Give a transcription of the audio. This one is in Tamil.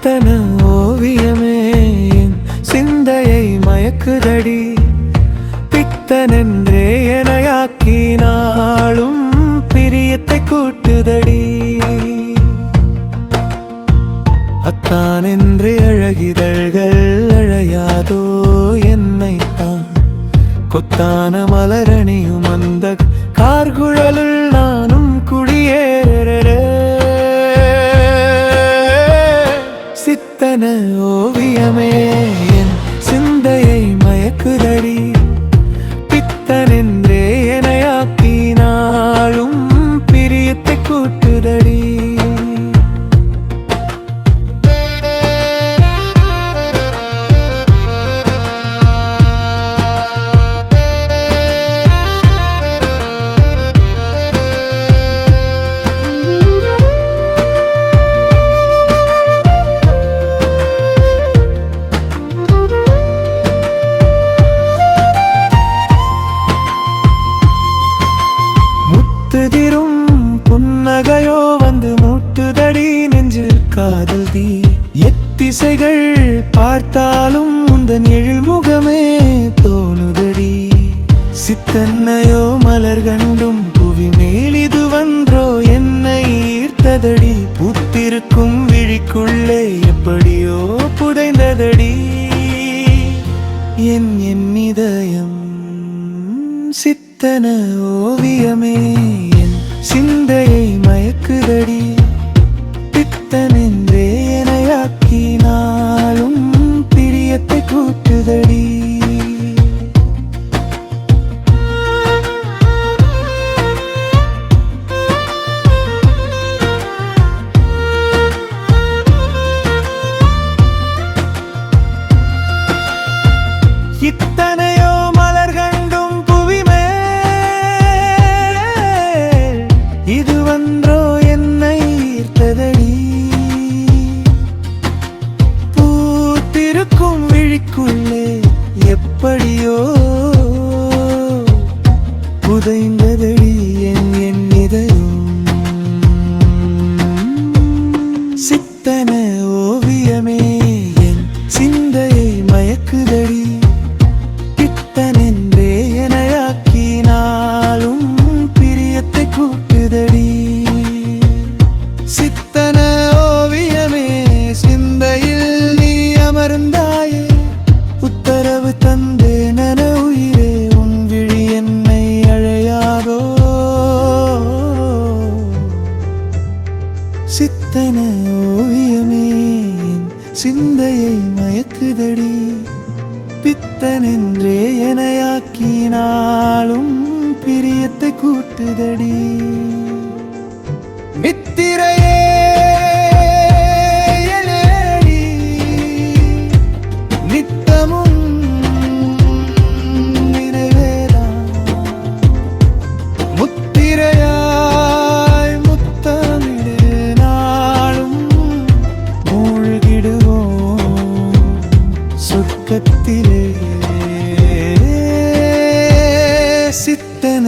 பித்தன ஓவியமே என் சிந்தையை மயக்குதடி. பித்தனென்றே எனையாக்கினாலும் பிரியத்தை கூட்டுதடி. அத்தான் என்று அழகிதழ்கள் அழையாதோ என்னைத்தான். கொத்தான மலரணியும் அந்த கார்குழலுள் நானும் குடியேற. சித்தன ஓவியமே என் சிந்தையை மயக்குதடி. பித்தனென்றே எனையாக்கினாலும் பிரியத்தை கூட்டுதடி. முத்துதிரும் புன்னகையோ வந்து மூட்டுதடி நெஞ்சில் காதல் தீ. எத்திசைகள் பார்த்தாலும் உந்தன் எழில் முகமே தோணுதடி. சித்தன்னையோ மலர் கண்டும் புவி மேல் இதுவன்றோ என்னை ஈர்த்ததடி. பூத்திருக்கும் விழிக்குள்ளே எப்படியோ புதைந்ததடி என் இதயம். சித்தன ஓவியமே என் சிந்தையை மயக்குதடி. பித்தனென்றே எனையாக்கினாலும் பிரியத்தை கூட்டுதடி. இத்தனையோ மலர் கண்டும் புவி மேல் இதுவன்றோ என்னை ஈர்த்ததடி. பூத்திருக்கும் விழிக்குள்ளே எப்படியோ புதைந்ததடி என் இதயம். சித்தன ஓவியமே என் சிந்தையை மயக்குதடி. பித்தனென்றே எனையாக்கினாலும் பிரியத்தை கூட்டுதடி. சித்தன ஓவியமே சிந்தையில் நீ அமர்ந்தாயே. உத்தரவு தந்தே நன உயிரே உன் விழி என்னை அழையாதோ. சித்தன ஓவியமே சிந்தையை மயக்குதடி. பித்தனென்றே எனையாக்கினாலும் பிரியத்தை கூட்டுதடி. மித்திரையே எழேடி நித்தமும் நினைவேதான். முத்திரையாய் முத்தமிழே நாளும் மூழ்கிடுவோம் சொர்க்கத்திலே. சித்தன